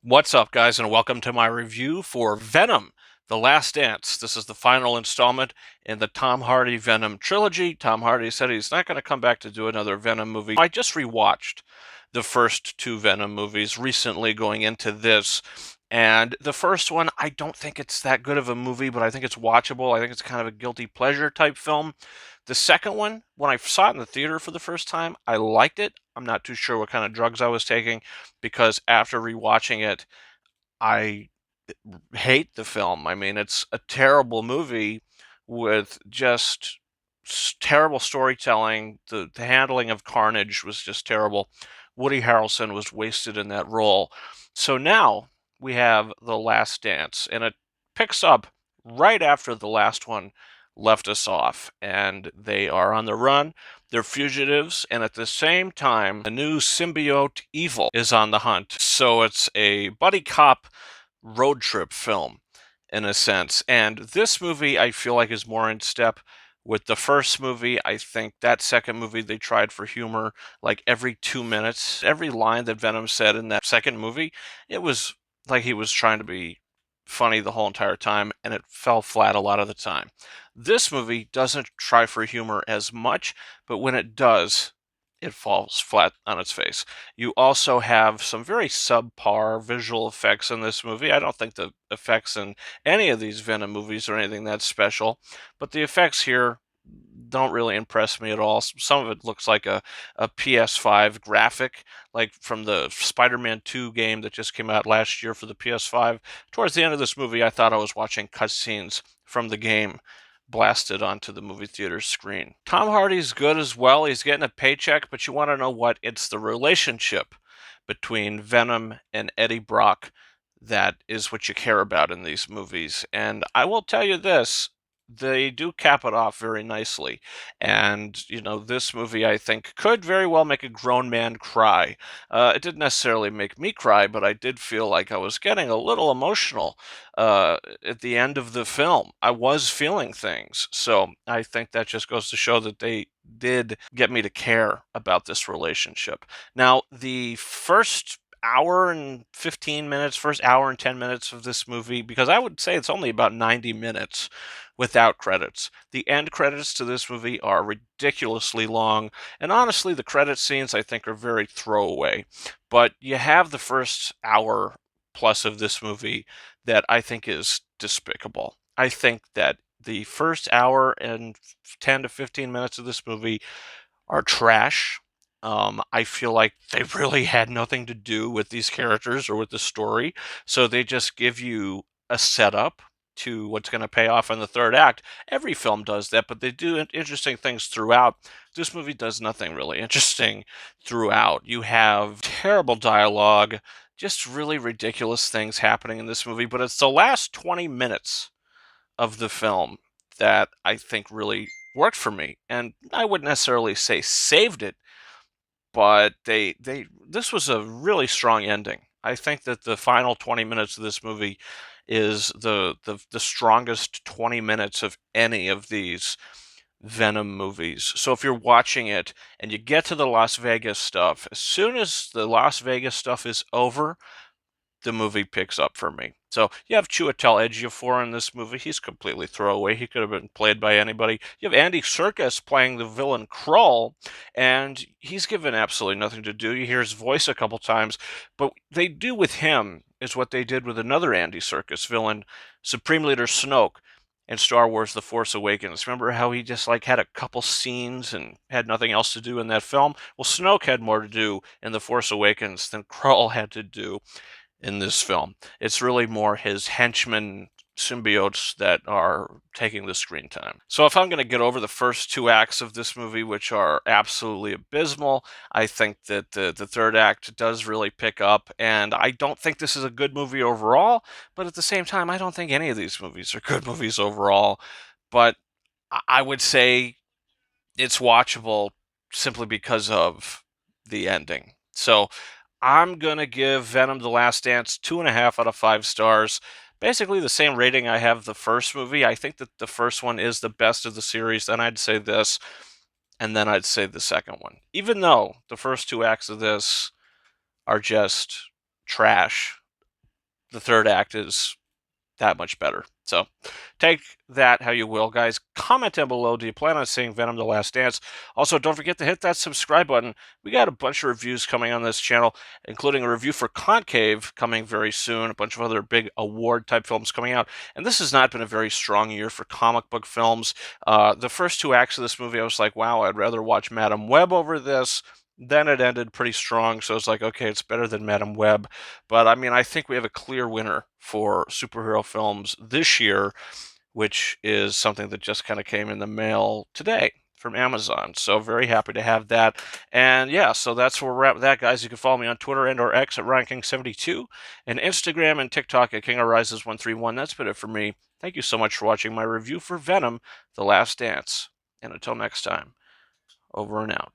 What's up, guys, and welcome to my review for Venom: The Last Dance. This is the final installment in the Tom Hardy Venom trilogy. Tom Hardy said he's not going to come back to do another Venom movie. I just rewatched the first two Venom movies recently going into this, and the first one, I don't think it's that good of a movie, but I think it's watchable. I think it's kind of a guilty pleasure type film. The second one, when I saw it in the theater for the first time, I liked it. I'm not too sure what kind of drugs I was taking because after rewatching it, I hate the film. I mean, it's a terrible movie with just terrible storytelling. The handling of Carnage was just terrible. Woody Harrelson was wasted in that role. So now we have The Last Dance, and it picks up right after the last one left us off, and they are on the run. They're fugitives, and at the same time, a new symbiote evil is on the hunt. So it's a buddy cop road trip film in a sense. And this movie, I feel like, is more in step with the first movie. I think that second movie they tried for humor like every 2 minutes. Every line that Venom said in that second movie, it was like he was trying to be funny the whole entire time, and it fell flat a lot of the time. This movie doesn't try for humor as much, but when it does, it falls flat on its face. You also have some very subpar visual effects in this movie. I don't think the effects in any of these Venom movies are anything that special, but the effects here don't really impress me at all. Some of it looks like a PS5 graphic, like from the Spider-Man 2 game that just came out last year for the PS5. Towards the end of this movie, I thought I was watching cutscenes from the game blasted onto the movie theater screen. Tom Hardy's good as well. He's getting a paycheck, but you want to know what? It's the relationship between Venom and Eddie Brock that is what you care about in these movies. And I will tell you this, they do cap it off very nicely. And, this movie, I think, could very well make a grown man cry. It didn't necessarily make me cry, but I did feel like I was getting a little emotional at the end of the film. I was feeling things. So I think that just goes to show that they did get me to care about this relationship. Now, the first hour and 15 minutes, first hour and 10 minutes of this movie, because I would say it's only about 90 minutes without credits. The end credits to this movie are ridiculously long, and honestly, the credit scenes I think are very throwaway. But you have the first hour plus of this movie that I think is despicable. I think that the first hour and 10 to 15 minutes of this movie are trash. I feel like they really had nothing to do with these characters or with the story, so they just give you a setup to what's going to pay off in the third act. Every film does that, but they do interesting things throughout. This movie does nothing really interesting throughout. You have terrible dialogue, just really ridiculous things happening in this movie, but it's the last 20 minutes of the film that I think really worked for me. And I wouldn't necessarily say saved it, but they this was a really strong ending. I think that the final 20 minutes of this movie is the strongest 20 minutes of any of these Venom movies. So if you're watching it and you get to the Las Vegas stuff, as soon as the Las Vegas stuff is over, the movie picks up for me. So you have Chiwetel Ejiofor in this movie. He's completely throwaway. He could have been played by anybody. You have Andy Serkis playing the villain Krull, and he's given absolutely nothing to do. You hear his voice a couple times, but they do with him is what they did with another Andy Serkis villain, Supreme Leader Snoke in Star Wars The Force Awakens. Remember how he just like had a couple scenes and had nothing else to do in that film? Well, Snoke had more to do in The Force Awakens than Krull had to do in this film. It's really more his henchmen symbiotes that are taking the screen time. So if I'm going to get over the first two acts of this movie, which are absolutely abysmal, I think that the third act does really pick up, and I don't think this is a good movie overall, but at the same time, I don't think any of these movies are good movies overall, but I would say it's watchable simply because of the ending. So I'm gonna give Venom: The Last Dance 2.5 out of 5 stars. Basically the same rating I have the first movie. I think that the first one is the best of the series. Then I'd say this, and then I'd say the second one. Even though the first two acts of this are just trash, the third act is that much better. So take that how you will, guys. Comment down below. Do you plan on seeing Venom: The Last Dance? Also, don't forget to hit that subscribe button. We got a bunch of reviews coming on this channel, including a review for Concave coming very soon, a bunch of other big award-type films coming out. And this has not been a very strong year for comic book films. The first two acts of this movie, I was like, wow, I'd rather watch Madam Web over this. Then it ended pretty strong, so it's like, okay, it's better than Madam Web. But I mean, I think we have a clear winner for superhero films this year, which is something that just kind of came in the mail today from Amazon. So very happy to have that. And yeah, so that's where we're at with that, guys. You can follow me on Twitter and or X at RyanKing72 and Instagram and TikTok at KingOfRises131. That's been it for me. Thank you so much for watching my review for Venom: The Last Dance. And until next time, over and out.